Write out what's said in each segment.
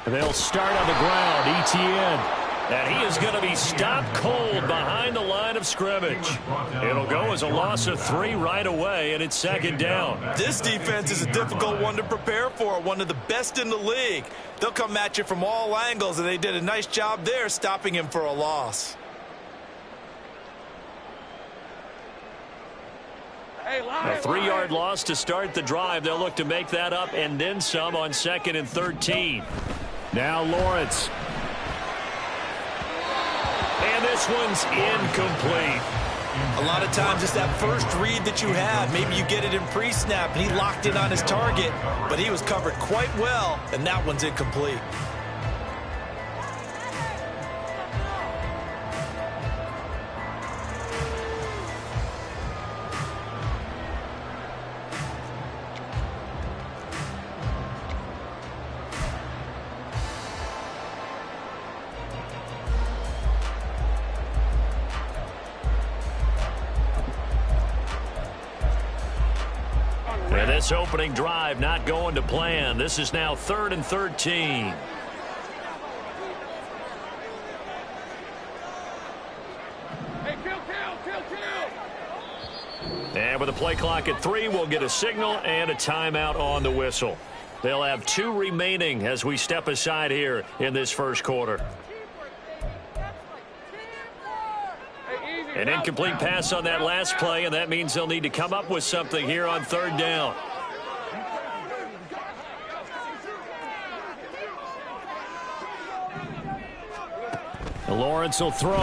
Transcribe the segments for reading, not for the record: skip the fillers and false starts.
They'll start on the ground. ETN. And he is going to be stopped cold behind the line of scrimmage. It'll go as a loss of 3 right away, and it's 2nd down. This defense is a difficult one to prepare for, one of the best in the league. They'll come at you from all angles, and they did a nice job there stopping him for a loss. A 3-yard loss to start the drive. They'll look to make that up and then some on 2nd and 13. Now Lawrence. And this one's incomplete. A lot of times it's that first read that you have. Maybe you get it in pre-snap, and he locked in on his target, but he was covered quite well, and that one's incomplete. And this opening drive not going to plan. This is now 3rd and 13. And with the play clock at 3, we'll get a signal and a timeout on the whistle. They'll have 2 remaining as we step aside here in this first quarter. An incomplete pass on that last play, and that means they'll need to come up with something here on 3rd down. Lawrence will throw.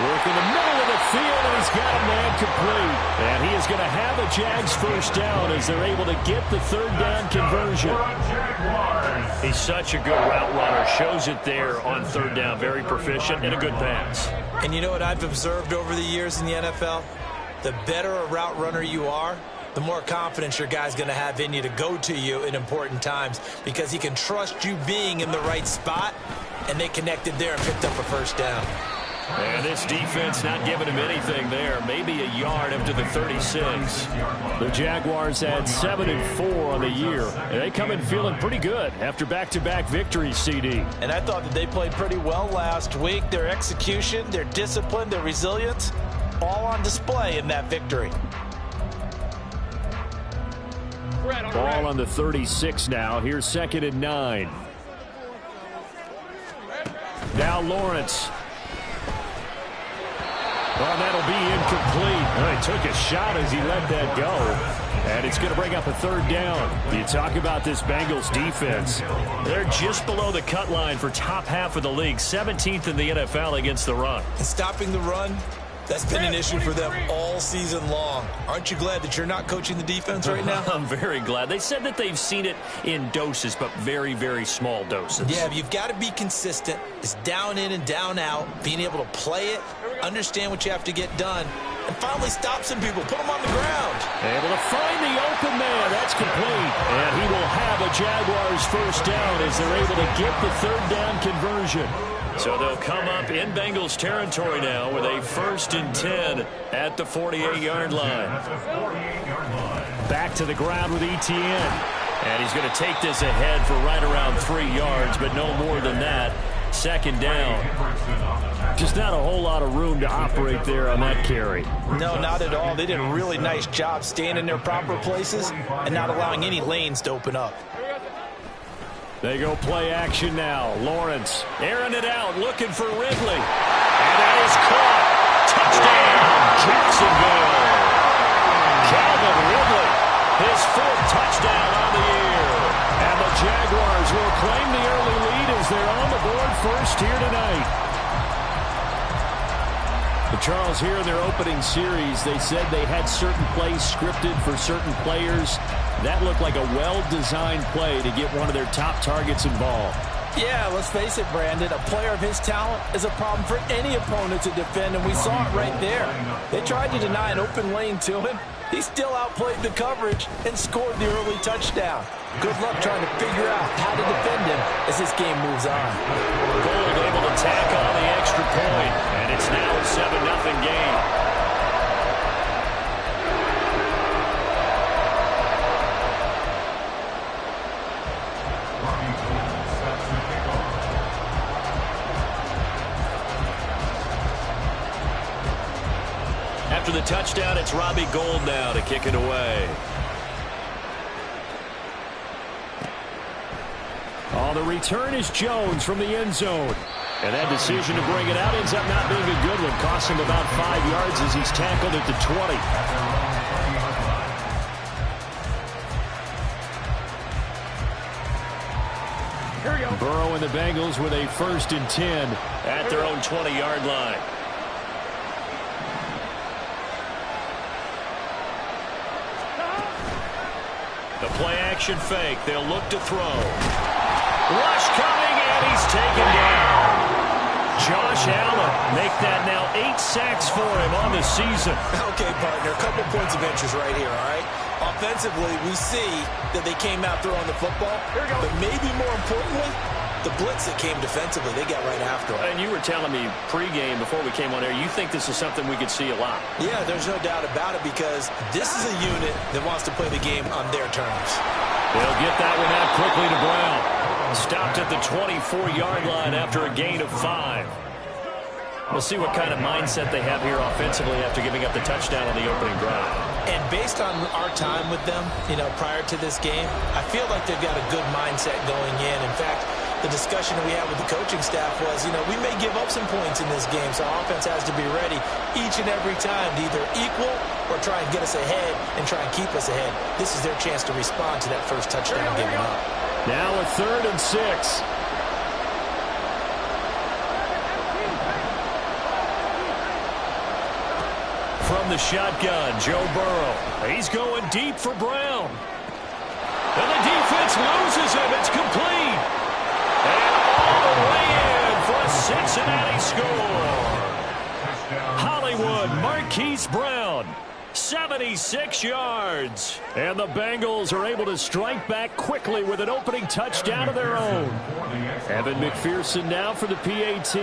Work in the middle of the field, and he's got a man complete. And he is going to have a Jags first down as they're able to get the 3rd down conversion. He's such a good route runner. Shows it there on 3rd down. Very proficient and a good pass. And you know what I've observed over the years in the NFL? The better a route runner you are, the more confidence your guy's going to have in you to go to you in important times because he can trust you being in the right spot, and they connected there and picked up a first down. And this defense not giving him anything there. Maybe a yard up to the 36. The Jaguars had 7-4 on the year. And they come in feeling pretty good after back-to-back victories, CD. And I thought that they played pretty well last week. Their execution, their discipline, their resilience, all on display in that victory. Ball on the 36 now. Here's 2nd and 9. Now Lawrence. Well, that'll be incomplete. Well, he took a shot as he let that go. And it's going to bring up a 3rd down. You talk about this Bengals defense. They're just below the cut line for top half of the league. 17th in the NFL against the run. And stopping the run, that's been an issue for them all season long. Aren't you glad that you're not coaching the defense right now? I'm very glad. They said that they've seen it in doses, but very, very small doses. Yeah, but you've got to be consistent. It's down in and down out, being able to play it, understand what you have to get done, and finally stop some people, put them on the ground. Able to find the open man. That's complete. And he will have a Jaguars first down as they're able to get the 3rd down conversion. So they'll come up in Bengals territory now with a 1st and 10 at the 48-yard line. Back to the ground with ETN. And he's going to take this ahead for right around 3 yards, but no more than that. 2nd down. Just not a whole lot of room to operate there on that carry. No, not at all. They did a really nice job staying in their proper places and not allowing any lanes to open up. They go play action now. Lawrence airing it out, looking for Ridley. And that is caught. Touchdown, Jacksonville. Calvin Ridley, his 4th touchdown on the year. And the Jaguars will claim the early lead as they're on the board first here tonight. But Charles, here in their opening series, they said they had certain plays scripted for certain players. That looked like a well-designed play to get one of their top targets involved. Yeah, let's face it, Brandon. A player of his talent is a problem for any opponent to defend, and we saw it right there. They tried to deny an open lane to him. He still outplayed the coverage and scored the early touchdown. Good luck trying to figure out how to defend him as this game moves on. Gold able to tack on the extra point, and it's now a 7-0 game. After the touchdown, it's Robbie Gould now to kick it away. Oh, the return is Jones from the end zone. And that decision to bring it out ends up not being a good one. Costs him about 5 yards as he's tackled at the 20. Here we go. Burrow and the Bengals with a 1st and 10 at their own 20-yard line. The play-action fake. They'll look to throw. Rush coming, and he's taken down. Josh Allen make that now 8 sacks for him on the season. Okay, partner, a couple points of interest right here, all right? Offensively, we see that they came out throwing the football, but maybe more importantly, the blitz that came defensively, they got right after him. And you were telling me pregame before we came on air, you think this is something we could see a lot. Yeah, there's no doubt about it because this is a unit that wants to play the game on their terms. They'll get that one out quickly to Brown. Stopped at the 24-yard line after a gain of 5. We'll see what kind of mindset they have here offensively after giving up the touchdown on the opening drive. And based on our time with them, prior to this game, I feel like they've got a good mindset going in. In fact, the discussion that we had with the coaching staff was, we may give up some points in this game, so our offense has to be ready each and every time to either equal or try and get us ahead and try and keep us ahead. This is their chance to respond to that first touchdown given up. Now a 3rd and 6. From the shotgun, Joe Burrow. He's going deep for Brown. And the defense loses him. It's complete. And all the way in for a Cincinnati score. Hollywood Marquise Brown, 76 yards. And the Bengals are able to strike back quickly with an opening touchdown of their own. Evan McPherson now for the PAT.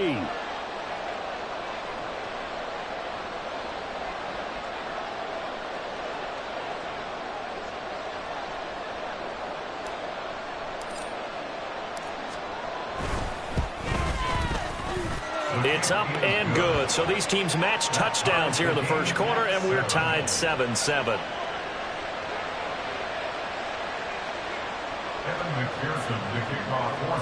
It's up and good. So these teams match touchdowns here in the first quarter, and we're tied 7-7. Evan McPherson, the kickoff for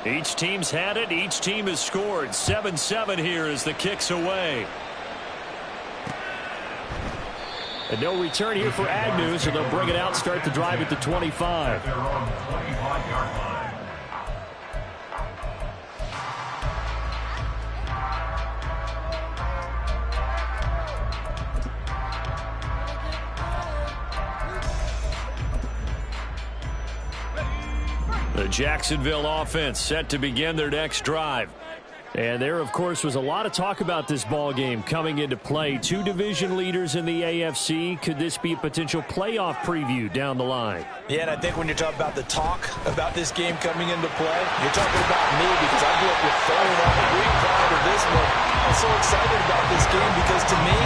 Cincinnati. Each team's had it. Each team has scored. 7-7 here as the kick's away. And no return here for Agnew, so they'll bring it out, start the drive at the 25. Their own 25-yard line. The Jacksonville offense set to begin their next drive. And there, of course, was a lot of talk about this ball game coming into play. 2 division leaders in the AFC. Could this be a potential playoff preview down the line? Yeah, and I think when you're talking about the talk about this game coming into play, you're talking about me because I grew up with Phone on a week prior to this one. I'm so excited about this game because to me,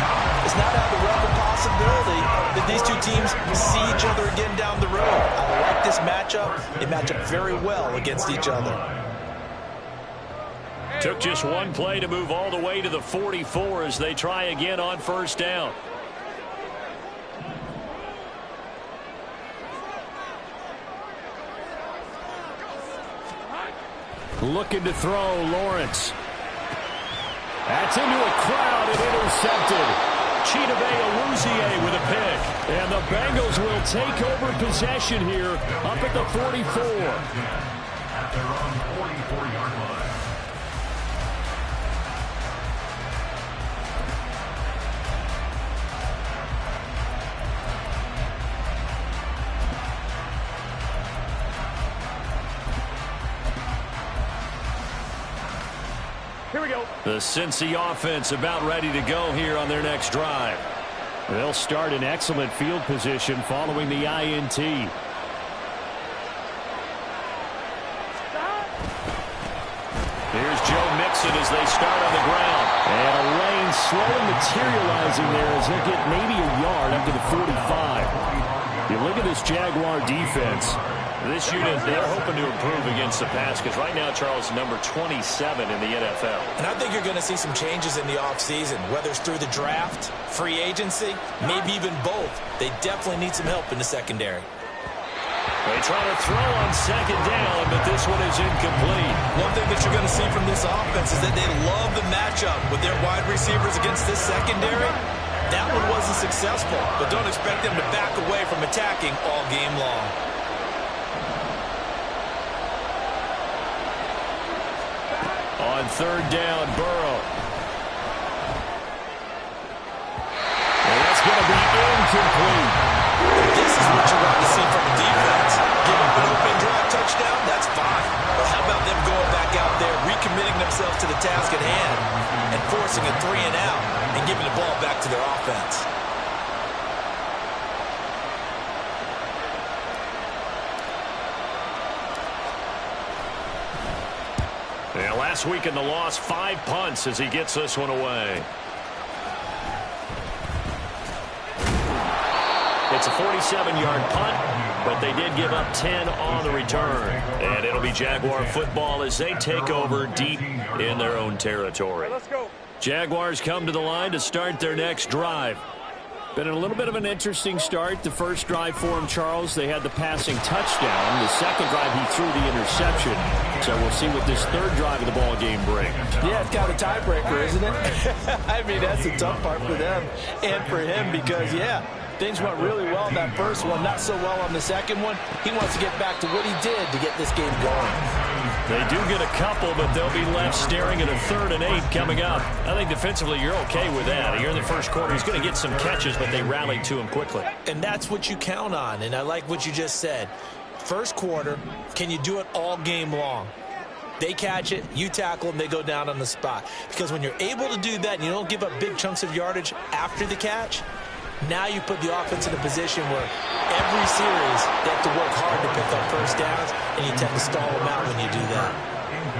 it's not out of the realm of possibility that these two teams see each other again down the road. I like this matchup. They match up very well against each other. Took just one play to move all the way to the 44 as they try again on first down. Looking to throw, Lawrence. That's into a crowd and intercepted. Chidobe Awuzie with a pick. And the Bengals will take over possession here up at the 44. At their own 44-yard line. Here we go. The Cincy offense about ready to go here on their next drive. They'll start in excellent field position following the INT. Here's Joe Mixon as they start on the ground. And a lane slowly materializing there as he'll get maybe a yard up to the 45. You look at this Jaguar defense. This unit, they're hoping to improve against the pass because right now, Charles, number 27 in the NFL. And I think you're going to see some changes in the offseason, whether it's through the draft, free agency, maybe even both. They definitely need some help in the secondary. They try to throw on second down, but this one is incomplete. One thing that you're going to see from this offense is that they love the matchup with their wide receivers against this secondary. That one wasn't successful, but don't expect them to back away from attacking all game long. On third down, Burrow. And that's going to be incomplete. This is what you want to see from a defense. Give them an open drive touchdown, that's fine. But how about them going back out there, recommitting themselves to the task at hand, and forcing a 3-and-out, and giving the ball back to their offense? Yeah, last week in the loss, 5 punts as he gets this one away. It's a 47-yard punt, but they did give up 10 on the return. And it'll be Jaguar football as they take over deep in their own territory. Let's go. Jaguars come to the line to start their next drive. Been a little bit of an interesting start. The first drive for him, Charles, they had the passing touchdown. The second drive, he threw the interception. So we'll see what this third drive of the ball game brings. Yeah, it's kind of a tiebreaker, isn't it? I mean, that's the tough part for them and for him because, yeah, things went really well in that first one, not so well on the second one. He wants to get back to what he did to get this game going. They do get a couple, but they'll be left staring at a 3rd and 8 coming up. I think defensively you're okay with that. Here in the first quarter, he's going to get some catches, but they rallied to him quickly. And that's what you count on, and I like what you just said. First quarter, can you do it all game long? They catch it, you tackle them, they go down on the spot. Because when you're able to do that and you don't give up big chunks of yardage after the catch, now you put the offense in a position where every series they have to work hard to pick up first downs, and you tend to stall them out when you do that.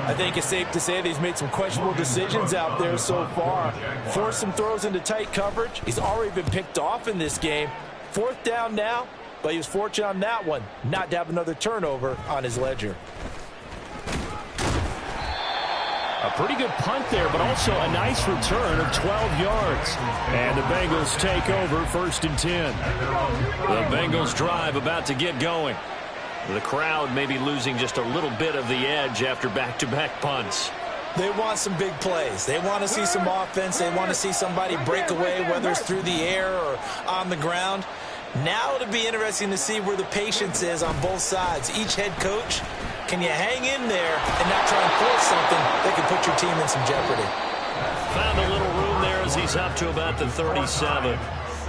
I think it's safe to say that he's made some questionable decisions out there so far. Forced some throws into tight coverage. He's already been picked off in this game. 4th down now, but he was fortunate on that one not to have another turnover on his ledger. A pretty good punt there, but also a nice return of 12 yards. And the Bengals take over 1st and 10. The Bengals drive about to get going. The crowd may be losing just a little bit of the edge after back-to-back punts. They want some big plays. They want to see some offense. They want to see somebody break away, whether it's through the air or on the ground. Now it'll be interesting to see where the patience is on both sides. Each head coach, can you hang in there and not try and force something that could put your team in some jeopardy? Found a little room there as he's up to about the 37.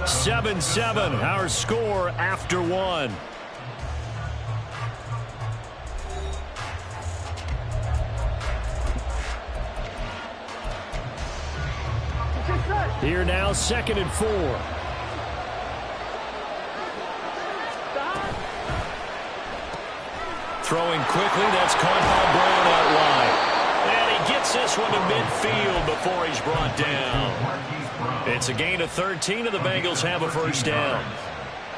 7-7, our score after 1. Here now, 2nd and 4. Throwing quickly, that's caught by Brown out wide. And he gets this one to midfield before he's brought down. It's a gain of 13, and the Bengals have a first down.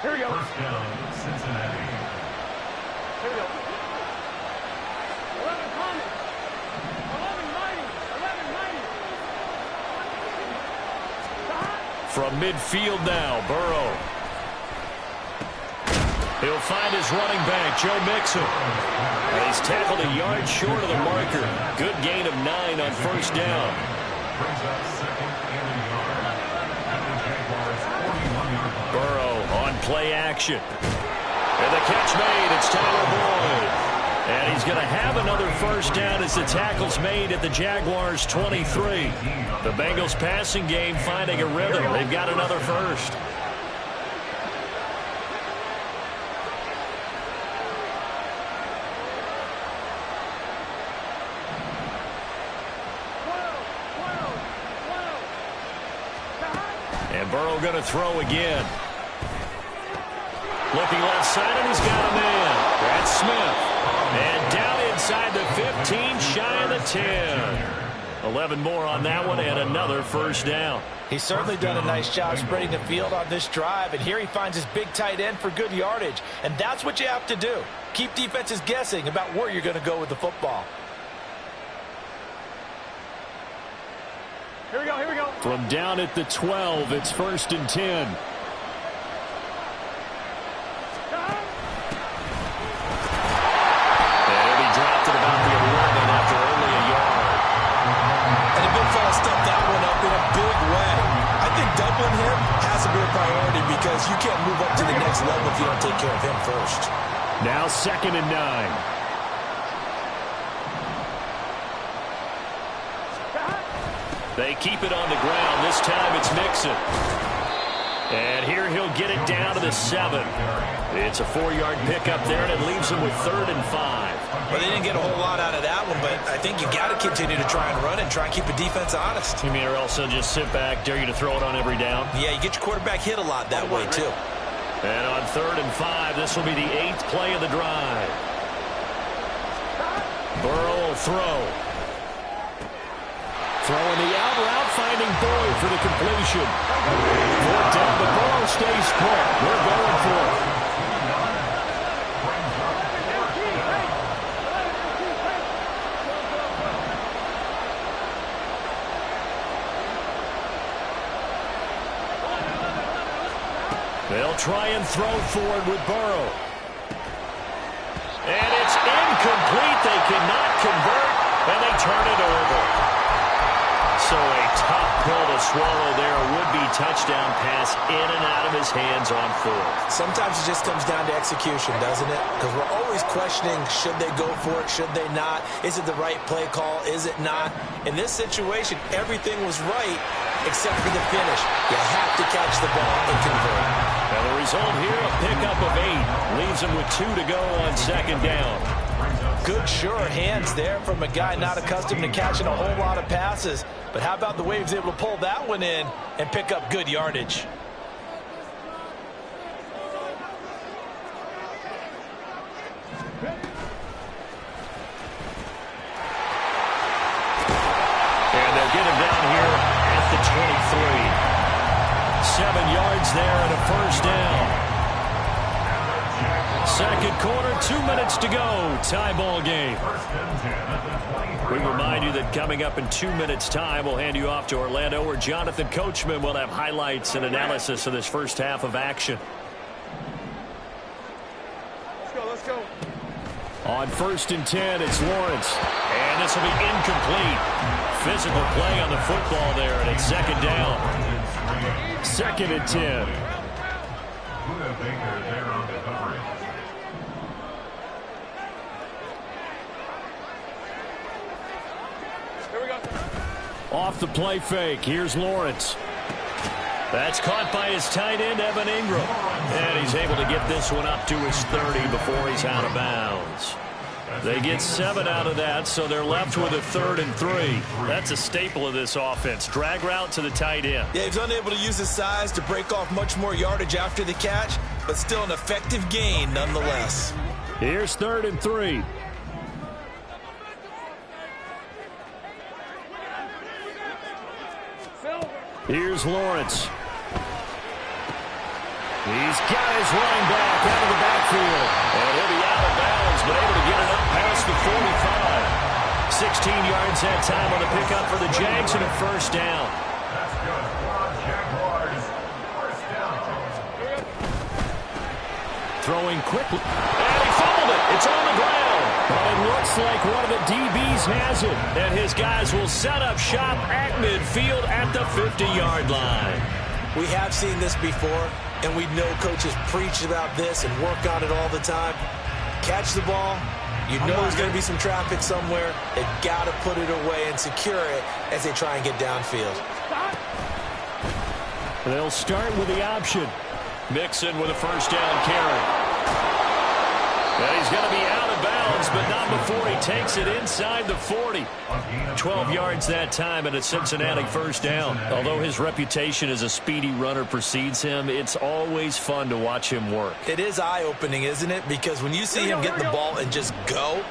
Here we go. First down, Cincinnati. Here we go. 11 coming. 11 mighty. 11 mighty. From midfield now, Burrow. He'll find his running back, Joe Mixon. And he's tackled a yard short of the marker. Good gain of 9 on first down. Brings up 2nd and a yard. At the Jaguars' 41-yard line. Burrow on play action. And the catch made. It's Tyler Boyd. And he's going to have another first down as the tackle's made at the Jaguars' 23. The Bengals passing game finding a rhythm. They've got another first. And Burrow going to throw again. Looking left side, and he's got a man. That's Smith. And down inside the 15, shy of the 10. 11 more on that one and another first down. He's certainly done a nice job spreading the field on this drive, and here he finds his big tight end for good yardage. And that's what you have to do. Keep defenses guessing about where you're going to go with the football. Here we go, here we go. From down at the 12, it's 1st and 10. Doubling him has to be a priority because you can't move up to the next level if you don't take care of him first. Now 2nd and 9. They keep it on the ground. This time it's Mixon. And here he'll get it down to the 7. It's a 4-yard pickup there, and it leaves him with 3rd and 5. Well, they didn't get a whole lot out of that one, but I think you got to continue to try and run and try and keep the defense honest. You mean or else they'll just sit back, dare you to throw it on every down? Yeah, you get your quarterback hit a lot that way, too. And on 3rd and 5, this will be the 8th play of the drive. Burrow will throw. Throwing the out route, finding Boyd for the completion. 4th down, but Burrow stays put. They're going for it. They'll try and throw forward with Burrow. And it's incomplete. They cannot convert, and they turn it over. So a tough pill to swallow there. A would-be touchdown pass in and out of his hands on 4th. Sometimes it just comes down to execution, doesn't it? Because we're always questioning, should they go for it, should they not? Is it the right play call, is it not? In this situation, everything was right except for the finish. You have to catch the ball and convert. And the result here, a pickup of 8. Leaves him with 2 to go on 2nd down. Good, sure hands there from a guy not accustomed to catching a whole lot of passes. But how about the way he was able to pull that one in and pick up good yardage? And they'll get him down here at the 23. 7 yards there and a first down. 2nd quarter, 2 minutes to go. Tie ball game. We remind you that coming up in 2 minutes' time, we'll hand you off to Orlando, where Jonathan Coachman will have highlights and analysis of this first half of action. Let's go, let's go. On 1st and 10, it's Lawrence. And this will be incomplete. Physical play on the football there, and it's 2nd down. 2nd and 10. Baker there on the coverage. Here we go. Off the play fake. Here's Lawrence. That's caught by his tight end, Evan Ingram. And he's able to get this one up to his 30 before he's out of bounds. They get 7 out of that, so they're left with a 3rd and 3. That's a staple of this offense. Drag route to the tight end. Yeah, he's unable to use his size to break off much more yardage after the catch, but still an effective gain nonetheless. Here's 3rd and 3. Here's Lawrence. He's got his running back out of the backfield. And he'll be out of bounds, but able to get it up past the 45. 16 yards that time on the pickup for the Jags and a first down. That's good for Jaguars. First down. Throwing quickly. And he fumbled it. It's on the ground. But it looks like one of the DBs has it. And his guys will set up shop at midfield at the 50-yard line. We have seen this before, and we know coaches preach about this and work on it all the time. Catch the ball. You know there's going to be some traffic somewhere. They've got to put it away and secure it as they try and get downfield. They'll start with the option. Mixon with a first down carry. And he's going to be out of bounds, but not before he takes it inside the 40. 12 yards that time and a Cincinnati first down. Although his reputation as a speedy runner precedes him, it's always fun to watch him work. It is eye-opening, isn't it? Because when you see him get the ball and just go,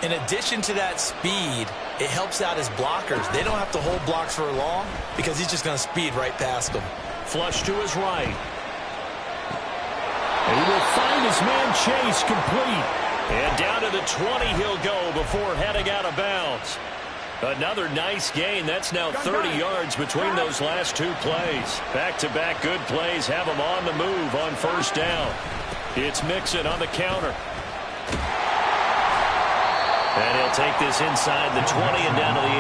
in addition to that speed, it helps out his blockers. They don't have to hold blocks for long because he's just going to speed right past them. Flush to his right. He will find his man Chase complete. And down to the 20 he'll go before heading out of bounds. Another nice gain. That's now 30 yards between those last two plays. Back-to-back good plays have him on the move on first down. It's Mixon on the counter. And he'll take this inside the 20 and down to the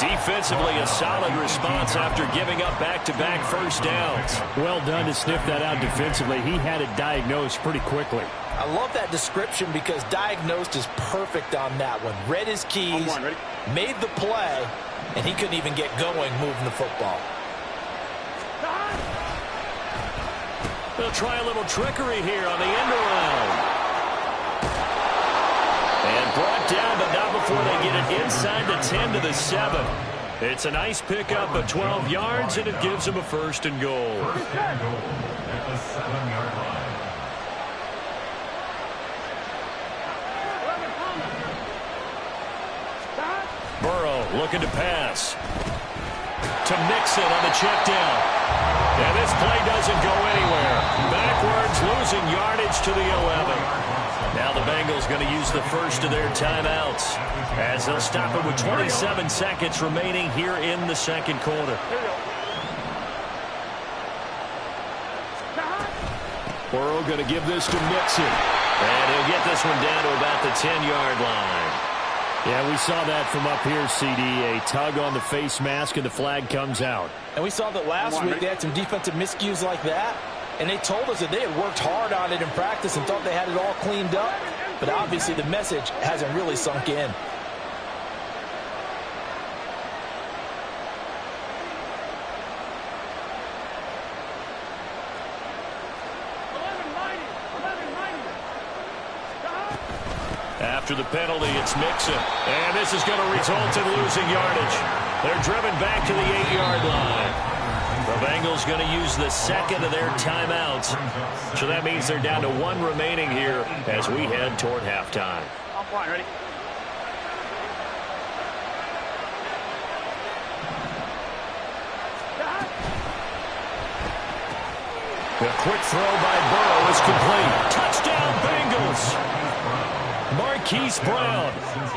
18. Defensively, a solid response after giving up back-to-back first downs. Well done to sniff that out defensively. He had it diagnosed pretty quickly. I love that description because diagnosed is perfect on that one. Read his keys, made the play, and he couldn't even get going moving the football. They'll try a little trickery here on the end around. And brought down, but not before they get it inside the 10 to the 7. It's a nice pickup of 12 yards, and it gives them a first and goal. First and goal at the 7-yard line. Burrow looking to pass. To Mixon on the check down. And this play doesn't go anywhere. Backwards, losing yardage to the 11. Now the Bengals going to use the first of their timeouts as they'll stop it with 27 seconds remaining here in the second quarter. Burrow going to give this to Mixon. And he'll get this one down to about the 10-yard line. Yeah, we saw that from up here, CD. A tug on the face mask, and the flag comes out. And we saw that last week they had some defensive miscues like that. And they told us that they had worked hard on it in practice and thought they had it all cleaned up. But obviously the message hasn't really sunk in. After the penalty, it's Mixon. And this is going to result in losing yardage. They're driven back to the 8-yard line. The Bengals going to use the second of their timeouts. So that means they're down to one remaining here as we head toward halftime. Ready? The quick throw by Burrow is complete. Touchdown, Bengals! Marquise Brown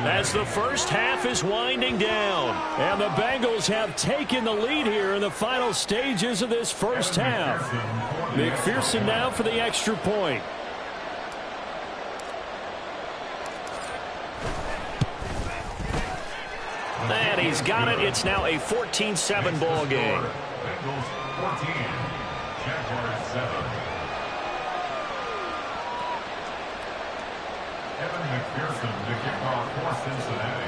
as the first half is winding down. And the Bengals have taken the lead here in the final stages of this first half. McPherson now for the extra point. And he's got it. It's now a 14-7 ball game. Bengals 14, Jaguars 7. Evan McPherson to kick off for Cincinnati.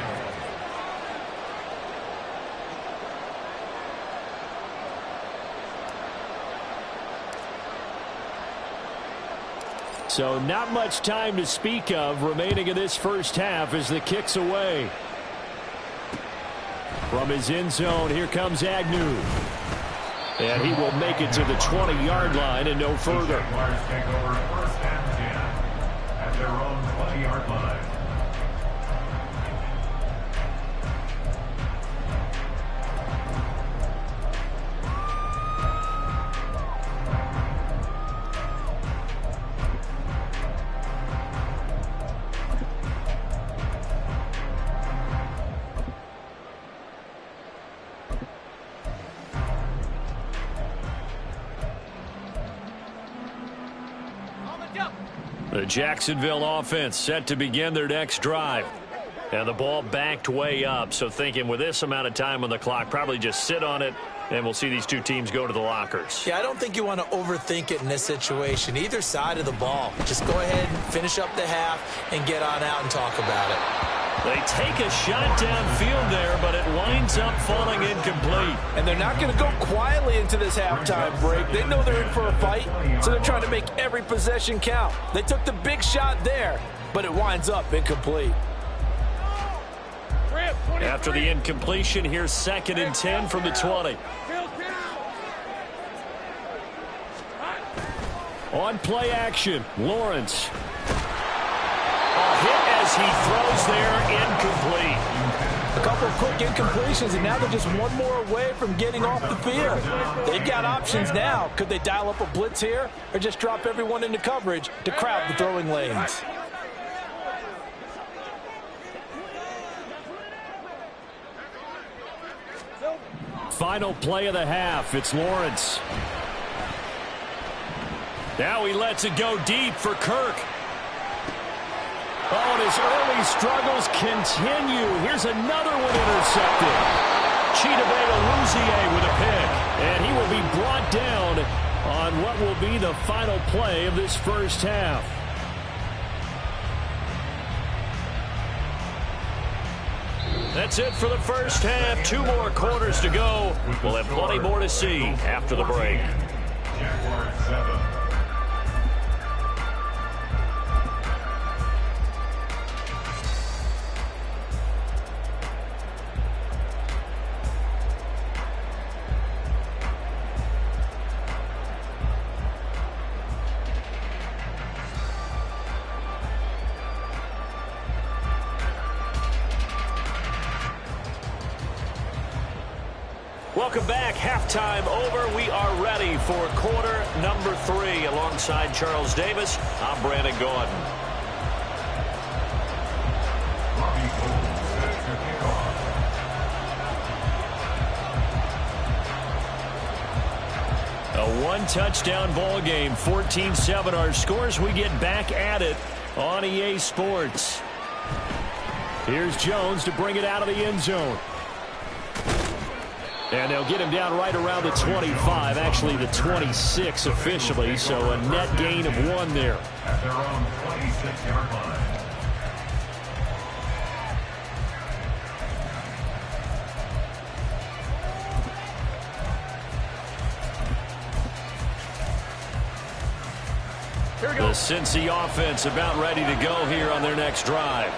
So not much time to speak of remaining in this first half as the kick's away. From his end zone, here comes Agnew. And he will make it to the 20-yard line and no further. Jaguars take over first and 10 at their own 20-yard line. The Jacksonville offense set to begin their next drive. And the ball backed way up, so thinking with this amount of time on the clock, probably just sit on it, and we'll see these two teams go to the lockers. Yeah, I don't think you want to overthink it in this situation. Either side of the ball. Just go ahead and finish up the half and get on out and talk about it. They take a shot downfield there, but it winds up falling incomplete. And they're not going to go quietly into this halftime break. They know they're in for a fight, so they're trying to make every possession count. They took the big shot there, but it winds up incomplete. After the incompletion, here's 2nd and 10 from the 20. On play action, Lawrence. A hit as he throws there, incomplete. A couple of quick incompletions, and now they're just one more away from getting off the field. They've got options now. Could they dial up a blitz here or just drop everyone into coverage to crowd the throwing lanes? Final play of the half. It's Lawrence. Now he lets it go deep for Kirk. Oh, and his early struggles continue. Here's another one intercepted. Chidobe with a pick. And he will be brought down on what will be the final play of this first half. That's it for the first half. 2 more quarters to go. We'll have plenty more to see after the break. Jaguars 7. Welcome back. Halftime over. We are ready for quarter number 3. Alongside Charles Davis, I'm Brandon Gordon. A 1-touchdown ball game. 14-7 our scores. We get back at it on EA Sports. Here's Jones to bring it out of the end zone. And they'll get him down right around the 25, actually the 26 officially, so a net gain of 1 there. At their own 26-yard line. The Cincy offense about ready to go here on their next drive.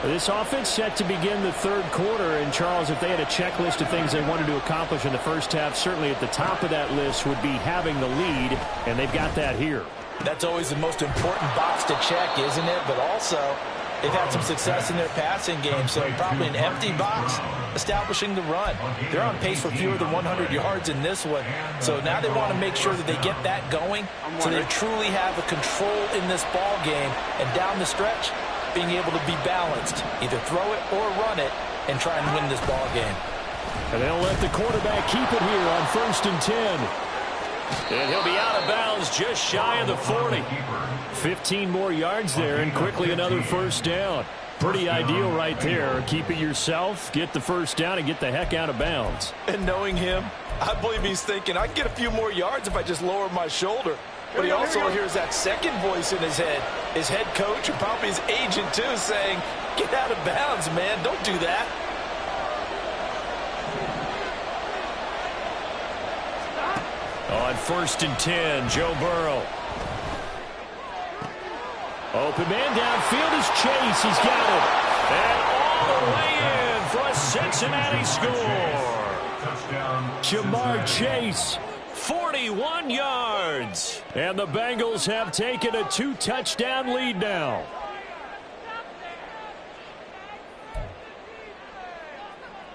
This offense set to begin the third quarter, and Charles, if they had a checklist of things they wanted to accomplish in the first half, certainly at the top of that list would be having the lead, and they've got that here. That's always the most important box to check, isn't it? But also, they've had some success in their passing game, so probably an empty box establishing the run. They're on pace for fewer than 100 yards in this one, so now they want to make sure that they get that going so they truly have a control in this ball game, and down the stretch, being able to be balanced, either throw it or run it, and try and win this ball game. And they'll let the quarterback keep it here on 1st and 10. And he'll be out of bounds just shy of the 40. 15 more yards there, and quickly another first down. Pretty ideal right there. Keep it yourself, get the first down, and get the heck out of bounds. And knowing him, I believe he's thinking, I can get a few more yards if I just lower my shoulder. But he also hears that second voice in his head, his head coach and probably his agent too, saying, get out of bounds, man. Don't do that. On 1st and 10, Joe Burrow. Open man downfield is Chase. He's got it. And all the way in for a Cincinnati score. Touchdown. Jamar Chase. 41 yards. And the Bengals have taken a 2-touchdown lead now.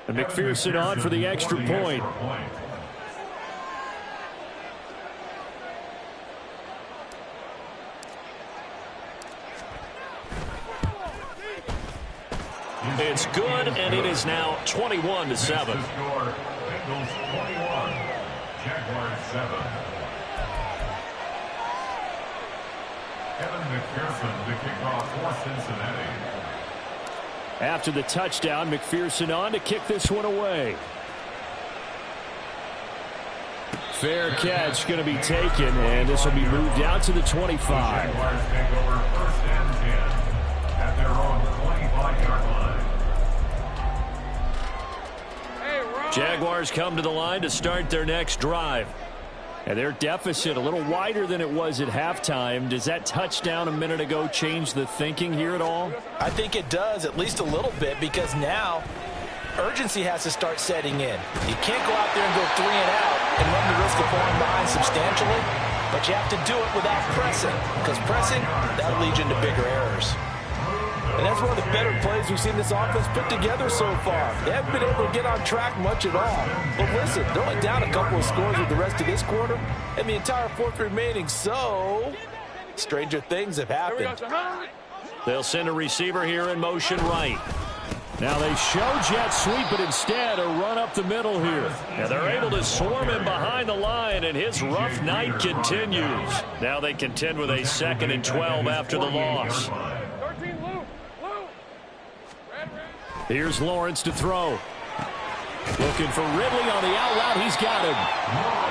And McPherson on for the extra point. It's good, and it is now 21-7. Bengals 21, Jaguars 7. Kevin McPherson to kick off for Cincinnati. After the touchdown, McPherson on to kick this one away. Fair catch going to be taken, and this will be moved out to the 25. Jaguars take over 1st and 10 at their own 25-yard line. Jaguars come to the line to start their next drive. And their deficit a little wider than it was at halftime. Does that touchdown a minute ago change the thinking here at all? I think it does, at least a little bit, because now urgency has to start setting in. You can't go out there and go 3 and out and run the risk of falling behind substantially, but you have to do it without pressing, because pressing, that'll lead you into bigger errors. And that's one of the better plays we've seen this offense put together so far. They haven't been able to get on track much at all. But listen, they're only down a couple of scores with the rest of this quarter and the entire fourth remaining. So, stranger things have happened. They'll send a receiver here in motion right. Now they show jet sweep, but instead a run up the middle here. And they're able to swarm him behind the line, and his rough night continues. Now they contend with a 2nd and 12 after the loss. Here's Lawrence to throw. Looking for Ridley on the out route. He's got him.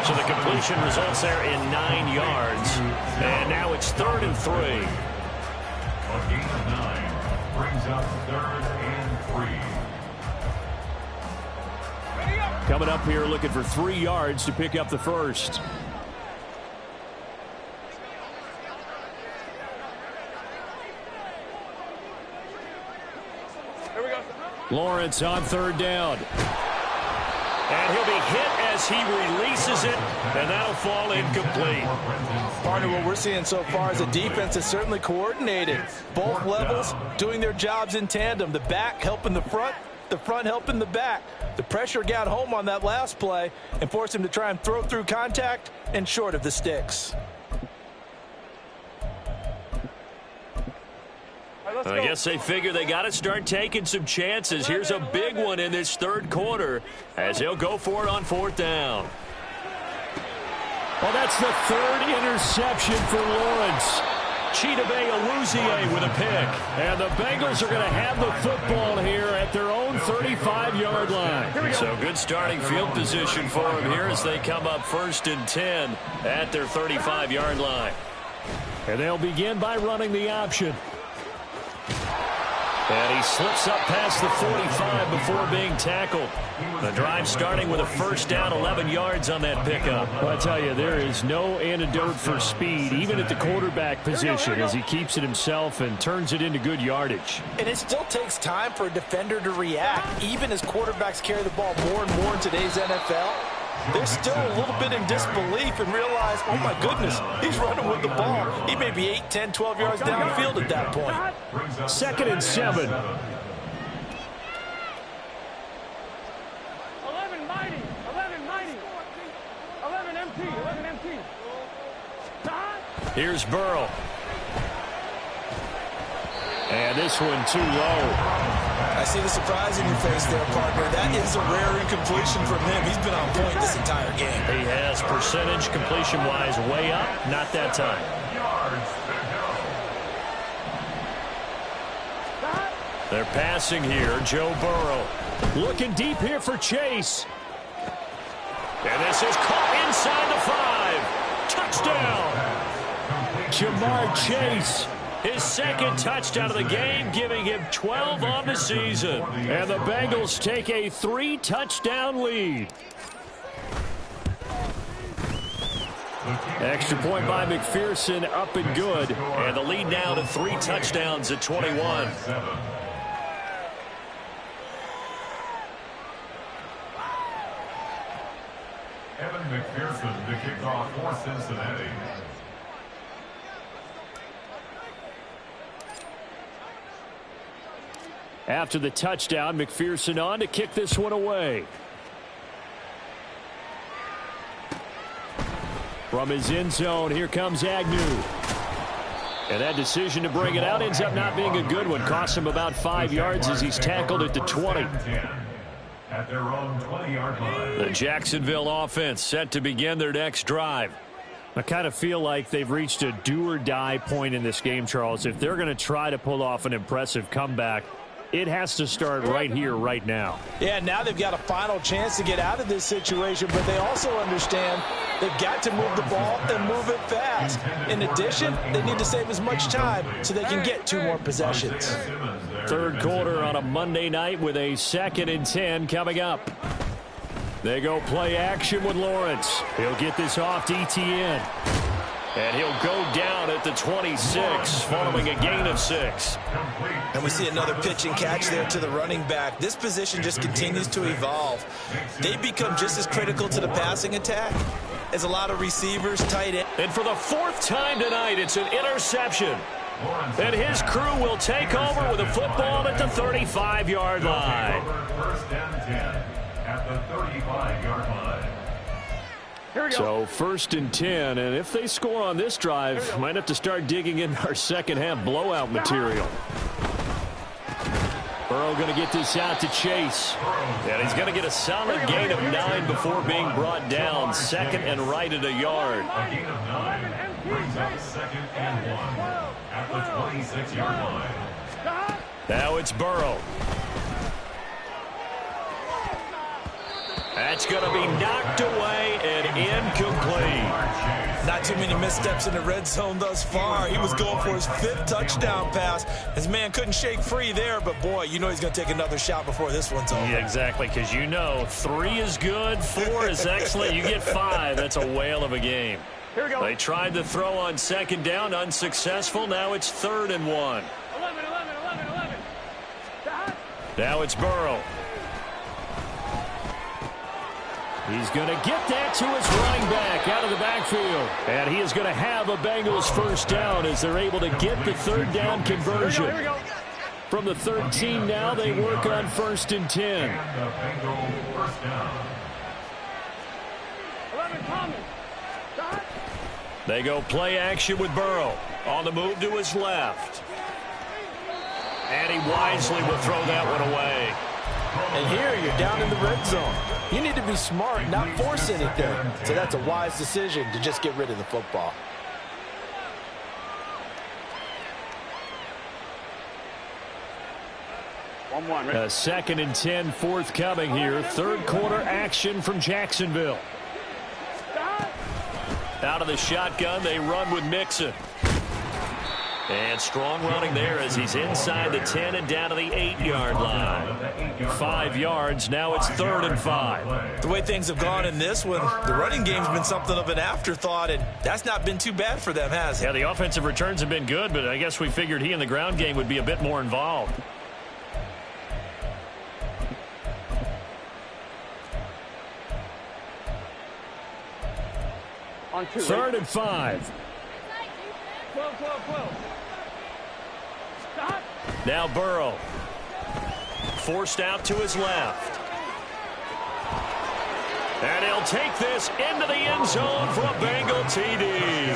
So the completion results there in 9 yards. And now it's 3rd and 3. A gain of 9 brings up 3rd and 3. Coming up here looking for 3 yards to pick up the first. Lawrence on 3rd down. And he'll be hit as he releases it, and that'll fall incomplete. Partner, what we're seeing so far is the defense is certainly coordinated. Both levels doing their jobs in tandem. The back helping the front helping the back. The pressure got home on that last play and forced him to try and throw through contact and short of the sticks. I guess they figure they got to start taking some chances. Here's a big one in this 3rd quarter as he'll go for it on 4th down. Well, that's the 3rd interception for Lawrence. Chidobe with a pick. And the Bengals are going to have the football here at their own 35-yard line. So good starting field position for them here as they come up 1st and 10 at their 35-yard line. And they'll begin by running the option. And he slips up past the 45 before being tackled. The drive starting with a 1st down, 11 yards on that pickup. Well, I tell you, there is no antidote for speed, even at the quarterback position, as he keeps it himself and turns it into good yardage. And it still takes time for a defender to react, even as quarterbacks carry the ball more and more in today's NFL. They're still a little bit in disbelief and realize, oh my goodness, he's running with the ball. He may be 8, 10, 12 yards downfield at that point. 2nd and 7. 11 mighty. 11 empty. Here's Burrow. And this one too low. I see the surprise in your face there, partner. That is a rare incompletion from him. He's been on point this entire game. He has percentage completion-wise way up. Not that time. They're passing here. Joe Burrow. Looking deep here for Chase. And this is caught inside the 5. Touchdown. Jamar Chase. His 2nd touchdown of the game, giving him 12 on the season. And the Bengals take a 3-touchdown lead. Extra point by McPherson, up and good. And the lead now to 3 touchdowns at 21. Evan McPherson to kick off for Cincinnati. After the touchdown, McPherson on to kick this one away. From his end zone, here comes Agnew. And that decision to bring it out ends up not being a good one. Costs him about 5 yards as he's tackled at the 20. At their own 20-yard line. The Jacksonville offense set to begin their next drive. I kind of feel like they've reached a do-or-die point in this game, Charles. If they're going to try to pull off an impressive comeback, it has to start right here, right now. Yeah, now they've got a final chance to get out of this situation, but they also understand they've got to move the ball and move it fast. In addition, they need to save as much time so they can get 2 more possessions. 3rd quarter on a Monday night with a 2nd and 10 coming up. They go play action with Lawrence. He'll get this off to ETN. And he'll go down at the 26, following a gain of 6. And we see another pitch and catch there to the running back. This position just continues to evolve. They become just as critical to the passing attack as a lot of receivers, tight end. And for the 4th time tonight, it's an interception. And his crew will take over with a football at the 35-yard line. First and 10 at the 35-yard line. So 1st and 10, and if they score on this drive, might have to start digging in our second-half blowout material. Burrow going to get this out to Chase. And he's going to get a solid gain of 9 before being brought down. 2nd and right at a yard. A gain of 9 brings up 2nd and 1 at the 26-yard line. Now it's Burrow. That's going to be knocked away and incomplete. Not too many missteps in the red zone thus far. He was going for his 5th touchdown pass. His man couldn't shake free there, but boy, you know he's going to take another shot before this one's over. Yeah, exactly, because you know 3 is good, 4 is excellent. You get 5. That's a whale of a game. Here we go. They tried to throw on 2nd down, unsuccessful. Now it's 3rd and 1. 11. Now it's Burrow. He's going to get that to his running back out of the backfield. And he is going to have a Bengals first down as they're able to get the 3rd down conversion. Here we go. From the 13 now, they work on 1st and 10. And the Bengals first down. 11 Thomas. Stop. They go play action with Burrow. On the move to his left. And he wisely will throw that one away. And here you're down in the red zone. You need to be smart, not force anything. So that's a wise decision to just get rid of the football. A 2nd and 10 forthcoming here. 3rd quarter action from Jacksonville. Out of the shotgun, they run with Mixon. And strong running there as he's inside the 10 and down to the 8-yard line. 5 yards, now it's 3rd and 5. The way things have gone in this one, the running game's been something of an afterthought, and that's not been too bad for them, has it? Yeah, the offensive returns have been good, but I guess we figured he in the ground game would be a bit more involved. On 2. 3rd and 5. 12. Stop. Now Burrow. Forced out to his left. And he'll take this into the end zone for a Bengal TD.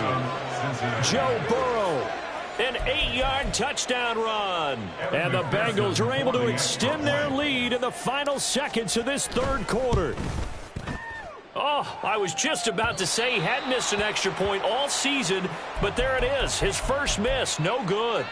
Joe Burrow. An 8-yard touchdown run. And the Bengals are able to extend their lead in the final seconds of this 3rd quarter. Oh, I was just about to say he hadn't missed an extra point all season, but there it is. His first miss, no good.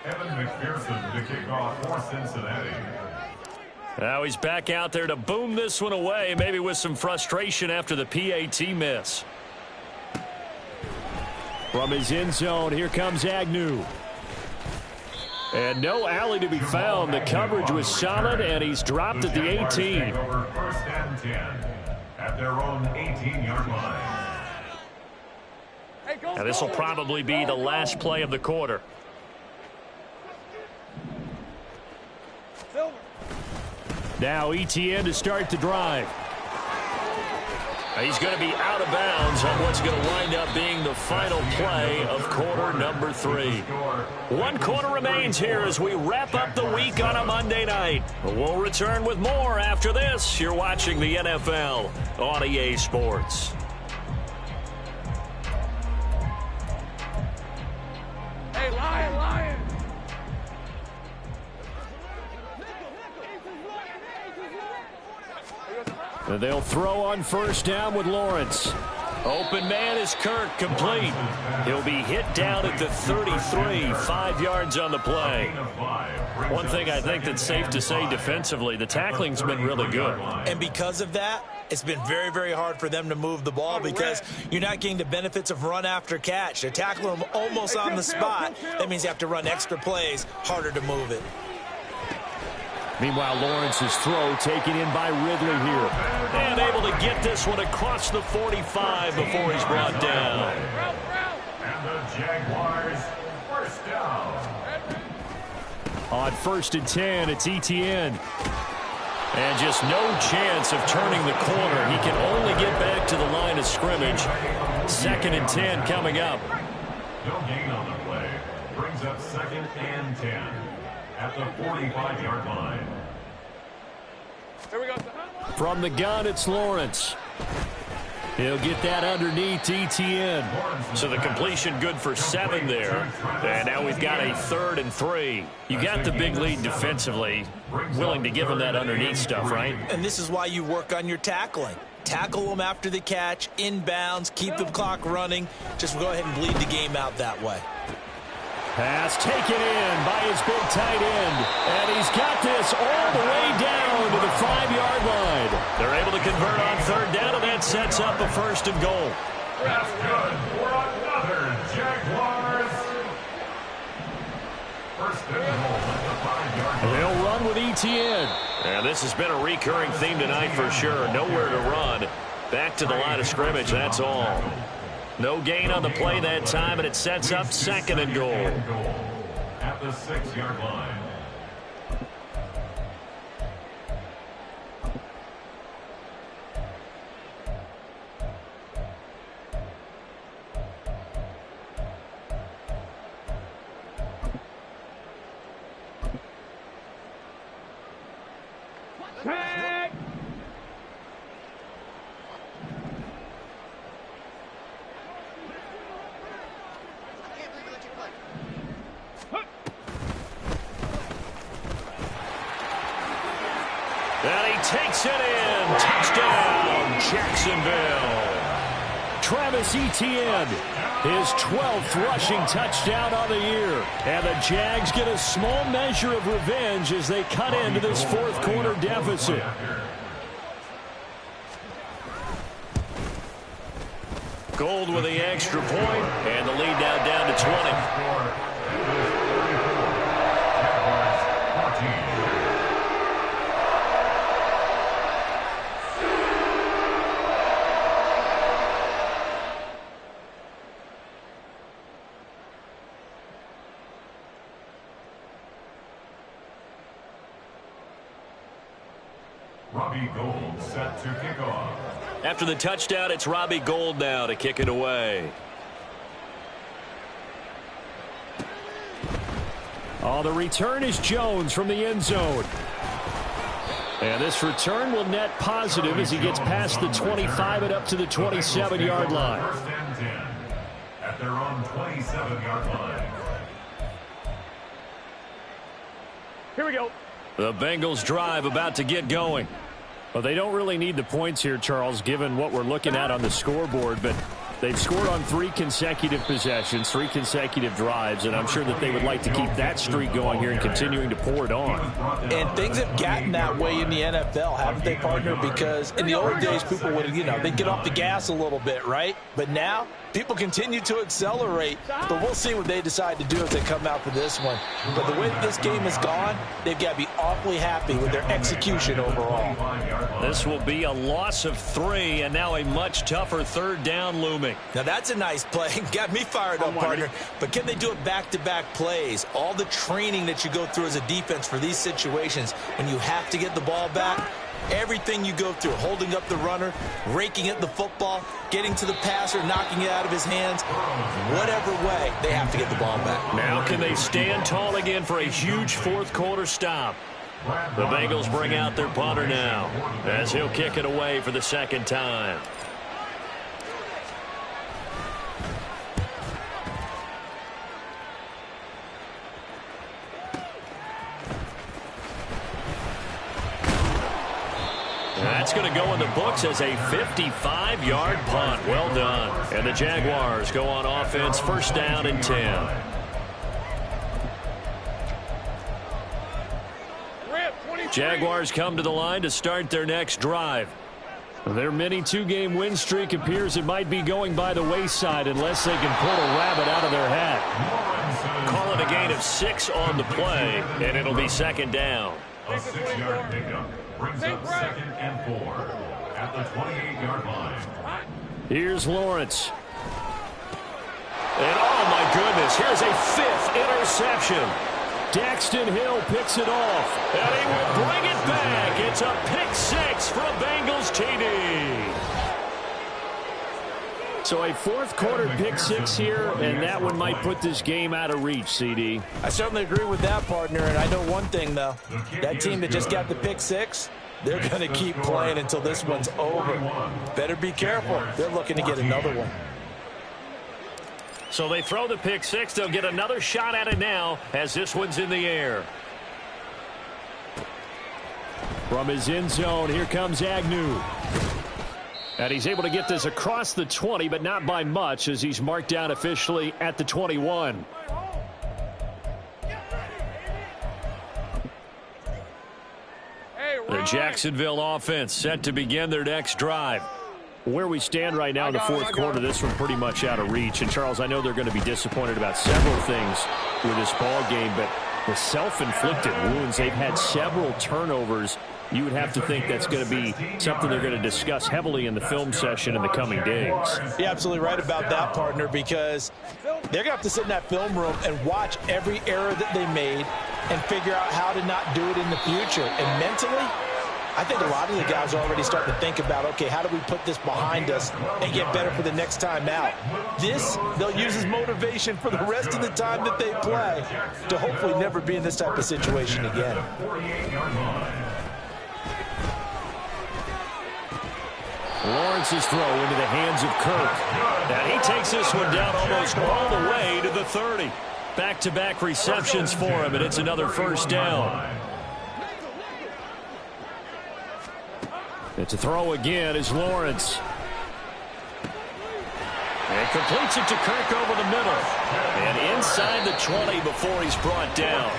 Evan McPherson to kick off for Cincinnati. Now he's back out there to boom this one away, maybe with some frustration after the PAT miss. From his end zone, here comes Agnew. And no alley to be found. The coverage was solid, and he's dropped at the 18. Over 1st and 10 at their own 18-yard line. Now this will probably be the last play of the quarter. Now ETN to start the drive. He's going to be out of bounds on what's going to wind up being the final play of quarter number 3. 1 quarter remains here as we wrap up the week on a Monday night. We'll return with more after this. You're watching the NFL on EA Sports. Hey, Lion. They'll throw on 1st down with Lawrence. Open man is Kirk, complete. He'll be hit down at the 33, 5 yards on the play. One thing I think that's safe to say defensively, the tackling's been really good. And because of that, it's been very, very hard for them to move the ball because you're not getting the benefits of run after catch. They're tackling them almost on the spot. That means you have to run extra plays, harder to move it. Meanwhile, Lawrence's throw taken in by Ridley here. And able to get this one across the 45 before he's brought down. And the Jaguars, first down. On 1st and 10, it's Etienne. And just no chance of turning the corner. He can only get back to the line of scrimmage. 2nd and 10 coming up. No gain on the play. Brings up 2nd and 10 at the 45-yard line. Here we go. From the gun, it's Lawrence. He'll get that underneath Etienne. So the completion good for 7 there. And now we've got a 3rd and 3. You got the big lead defensively. Willing to give him that underneath stuff, right? And this is why you work on your tackling. Tackle them after the catch, inbounds, keep the clock running. Just go ahead and bleed the game out that way. Pass taken in by his big tight end. And he's got this all the way down to the 5-yard line. They're able to convert on 3rd down, and that sets up a 1st and goal. That's good for another Jaguars. 1st and goal at the 5-yard line. They'll run with Etienne. And this has been a recurring theme tonight for sure. Nowhere to run. Back to the line of scrimmage, that's all. No gain on the play that time, and it sets up 2nd and goal. At the 6-yard line. Tag! And he takes it in. Touchdown, Jacksonville. Travis Etienne, his 12th rushing touchdown on the year. And the Jags get a small measure of revenge as they cut into this 4th quarter deficit. Gold with the extra point, and the lead now down to 20. Robbie Gould set to kick off. After the touchdown, it's Robbie Gould now to kick it away. Oh, the return is Jones from the end zone. And this return will net positive as he gets past the 25 and up to the 27-yard line. 1st and 10 at their own 27-yard line. Here we go. The Bengals drive about to get going. Well, they don't really need the points here, Charles, given what we're looking at on the scoreboard, but they've scored on 3 consecutive possessions, 3 consecutive drives, and I'm sure that they would like to keep that streak going here and continuing to pour it on. And things have gotten that way in the NFL, haven't they, partner? Because in the old days, people would, they'd get off the gas a little bit, right? But now, people continue to accelerate, but we'll see what they decide to do if they come out for this one. But the way that this game has gone, they've got to be awfully happy with their execution overall. This will be a loss of 3, and now a much tougher 3rd down looming. Now, that's a nice play. Got me fired up, partner. But can they do it back-to-back plays? All the training that you go through as a defense for these situations, when you have to get the ball back, everything you go through, holding up the runner, raking at the football, getting to the passer, knocking it out of his hands, whatever way, they have to get the ball back. Now can they stand tall again for a huge 4th quarter stop? The Bengals bring out their punter now as he'll kick it away for the 2nd time. That's going to go in the books as a 55-yard punt. Well done. And the Jaguars go on offense, 1st down and 10. Jaguars come to the line to start their next drive. Their mini 2-game win streak appears it might be going by the wayside unless they can pull a rabbit out of their hat. Call it a gain of 6 on the play, and it'll be 2nd down. A 6-yard pickup brings up 2nd and 4 at the 28-yard line. Here's Lawrence. And oh my goodness, here's a 5th interception. Daxton Hill picks it off. And he will bring it back. It's a pick 6 from Bengals TD. So a fourth quarter pick 6 here, and that one might put this game out of reach, CD. I certainly agree with that, partner, and I know one thing, though. That team that just got the pick 6, they're going to keep playing until this one's over. Better be careful. They're looking to get another one. So they throw the pick 6. They'll get another shot at it now as this one's in the air. From his end zone, here comes Agnew. And he's able to get this across the 20, but not by much, as he's marked down officially at the 21. The Jacksonville offense set to begin their next drive. Where we stand right now in the fourth quarter, this one pretty much out of reach. And, Charles, I know they're going to be disappointed about several things with this ball game, but the self-inflicted wounds, they've had several turnovers. You would have to think that's going to be something they're going to discuss heavily in the film session in the coming days. You're absolutely right about that, partner, because they're going to have to sit in that film room and watch every error that they made and figure out how to not do it in the future. And mentally, I think a lot of the guys are already starting to think about, okay, how do we put this behind us and get better for the next time out? This, they'll use as motivation for the rest of the time that they play to hopefully never be in this type of situation again. Lawrence's throw into the hands of Kirk. And he takes this one down almost all the way to the 30. Back-to-back receptions for him, and it's another first down. It's a throw again is Lawrence. And completes it to Kirk over the middle. And inside the 20 before he's brought down.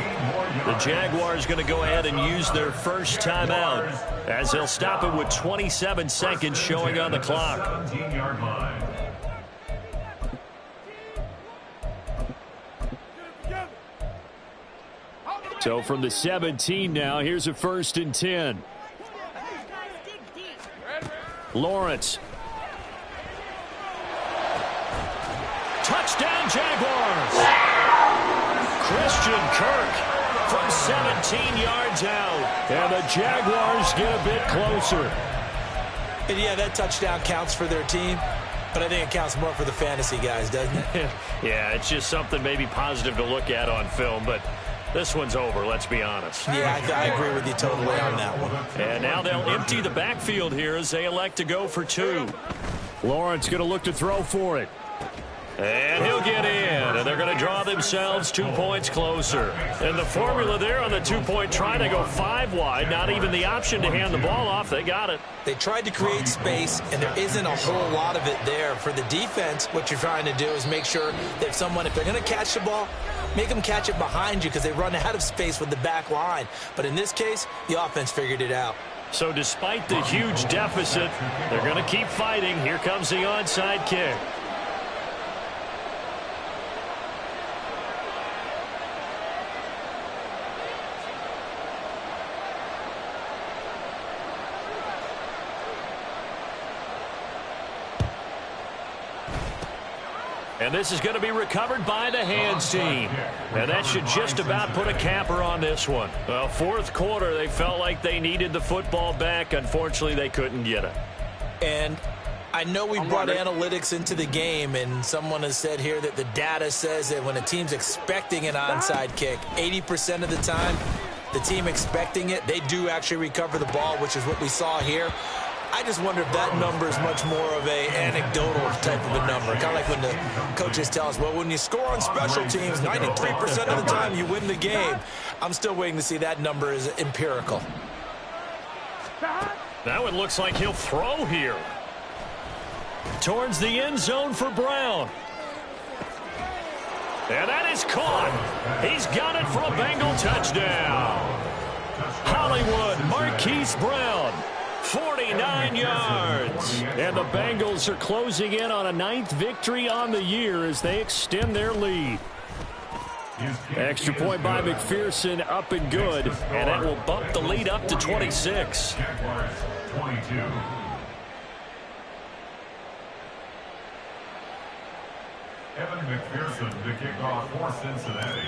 The Jaguars going to go ahead and use their first timeout as they'll stop it with 27 seconds showing on the clock. So from the 17 now, here's a 1st and 10. Lawrence. Touchdown Jaguars. Christian Kirk from 17 yards out. And the Jaguars get a bit closer. And yeah, that touchdown counts for their team, but I think it counts more for the fantasy guys, doesn't it? Yeah, it's just something maybe positive to look at on film, but this one's over, let's be honest. Yeah, I agree with you totally on that one. And now they'll empty the backfield here as they elect to go for 2. Lawrence going to look to throw for it. And he'll get in, and they're going to draw themselves 2 points closer. And the formula there on the 2-point try to go 5 wide, not even the option to hand the ball off. They got it. They tried to create space, and there isn't a whole lot of it there. For the defense, what you're trying to do is make sure that if they're going to catch the ball, make them catch it behind you because they run out of space with the back line. But in this case, the offense figured it out. So despite the huge deficit, they're going to keep fighting. Here comes the onside kick. And this is going to be recovered by the hands team. And that should just about put a capper on this one. Well, fourth quarter, they felt like they needed the football back. Unfortunately, they couldn't get it. And I know we brought analytics into the game, and someone has said here that the data says that when a team's expecting an onside kick, 80% of the time, the team expecting it, they do actually recover the ball, which is what we saw here. I just wonder if that number is much more of an anecdotal type of a number. Kind of like when the coaches tell us, well, when you score on special teams, 93% of the time you win the game. I'm still waiting to see that number is empirical. That one looks like he'll throw here. Towards the end zone for Brown. And that is caught. He's got it for a Bengal touchdown. Hollywood Marquise Brown. 49 yards. And the Bengals are closing in on a 9th victory on the year as they extend their lead. Extra point by McPherson, up and good. And that will bump the lead up to 26. Evan McPherson to kick off for Cincinnati.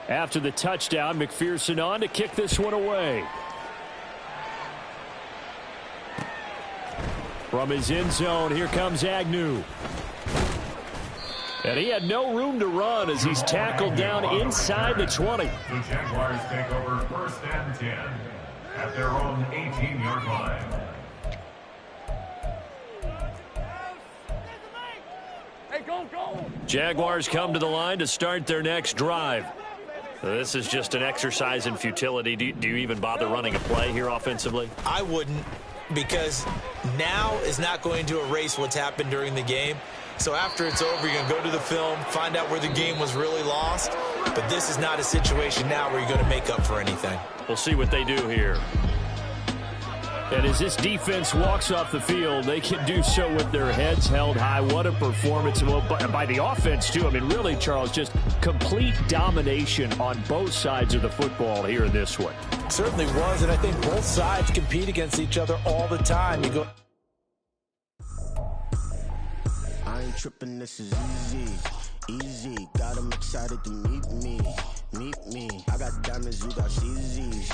After the touchdown, McPherson on to kick this one away. From his end zone, here comes Agnew. And he had no room to run as he's tackled down inside the 20. The Jaguars take over 1st and 10 at their own 18-yard line. Hey, go! Jaguars come to the line to start their next drive. This is just an exercise in futility. Do you even bother running a play here offensively? I wouldn't, because now is not going to erase what's happened during the game. So after it's over, you're going to go to the film, find out where the game was really lost. But this is not a situation now where you're going to make up for anything. We'll see what they do here. And as this defense walks off the field, they can do so with their heads held high. What a performance by the offense, too. I mean, really, Charles, just complete domination on both sides of the football here in this one. Certainly was, and I think both sides compete against each other all the time. You go. I ain't tripping, this is easy. Got 'em excited to meet me. I got diamonds, you got CZs.